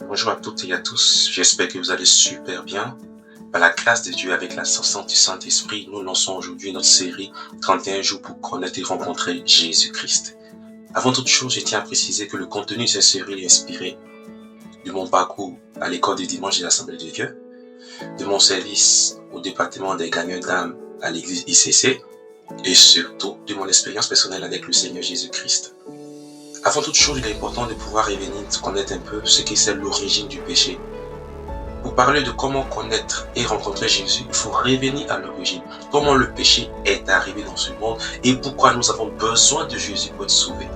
Bonjour à toutes et à tous, j'espère que vous allez super bien. Par la grâce de Dieu, avec l'assistance du Saint-Esprit, nous lançons aujourd'hui notre série 31 jours pour connaître et rencontrer Jésus-Christ. Avant toute chose, je tiens à préciser que le contenu de cette série est inspiré de mon parcours à l'école du dimanche de l'Assemblée de Dieu, de mon service au département des gagnants d'âme à l'église ICC et surtout de mon expérience personnelle avec le Seigneur Jésus-Christ. Avant toute chose, il est important de pouvoir revenir, de connaître un peu ce qu'est c'est l'origine du péché. Pour parler de comment connaître et rencontrer Jésus, il faut revenir à l'origine. Comment le péché est arrivé dans ce monde et pourquoi nous avons besoin de Jésus pour être sauvés.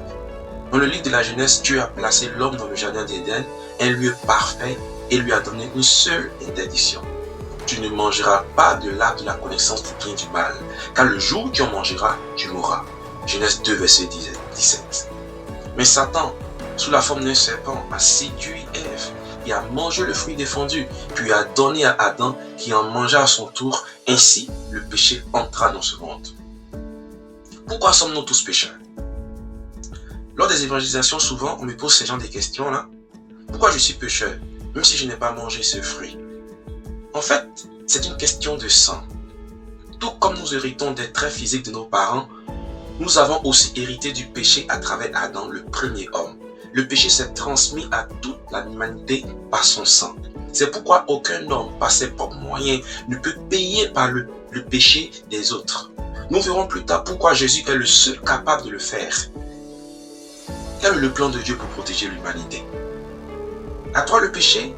Dans le livre de la Genèse, Dieu a placé l'homme dans le jardin d'Éden, un lieu parfait, et lui a donné une seule interdiction. Tu ne mangeras pas de l'arbre de la connaissance du bien et du mal, car le jour où tu en mangeras, tu mourras. Genèse 2, verset 17. Mais Satan, sous la forme d'un serpent, a séduit Ève et a mangé le fruit défendu, puis a donné à Adam qui en mangea à son tour. Ainsi, le péché entra dans ce monde. Pourquoi sommes-nous tous pécheurs? Lors des évangélisations, souvent, on me pose ce genre de questions-là. Pourquoi je suis pécheur, même si je n'ai pas mangé ce fruit? En fait, c'est une question de sang. Tout comme nous héritons des traits physiques de nos parents, nous avons aussi hérité du péché à travers Adam, le premier homme. Le péché s'est transmis à toute l'humanité par son sang. C'est pourquoi aucun homme, par ses propres moyens, ne peut payer par le péché des autres. Nous verrons plus tard pourquoi Jésus est le seul capable de le faire. Quel est le plan de Dieu pour protéger l'humanité? À travers le péché,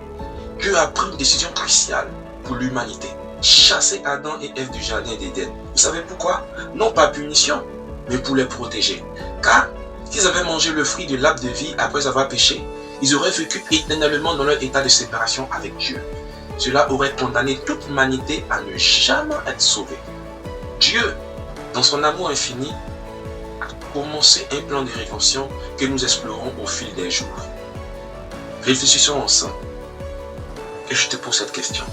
Dieu a pris une décision cruciale pour l'humanité. Chasser Adam et Ève du jardin d'Éden. Vous savez pourquoi? Non pas punition, mais pour les protéger. Car s'ils avaient mangé le fruit de l'arbre de vie après avoir péché, ils auraient vécu éternellement dans leur état de séparation avec Dieu. Cela aurait condamné toute l'humanité à ne jamais être sauvée. Dieu, dans son amour infini, a commencé un plan de rédemption que nous explorons au fil des jours. Réfléchissons ensemble. Et je te pose cette question.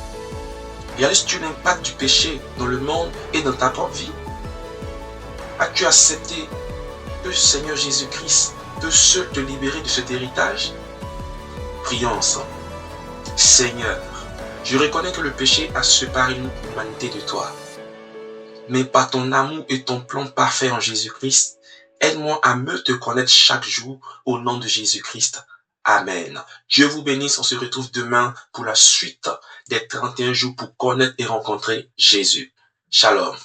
Réalises-tu l'impact du péché dans le monde et dans ta propre vie? As-tu accepté que le Seigneur Jésus-Christ peut seul te libérer de cet héritage? Prions ensemble. Seigneur, je reconnais que le péché a séparé l'humanité de toi. Mais par ton amour et ton plan parfait en Jésus-Christ, aide-moi à mieux te connaître chaque jour au nom de Jésus-Christ. Amen. Dieu vous bénisse. On se retrouve demain pour la suite des 31 jours pour connaître et rencontrer Jésus. Shalom.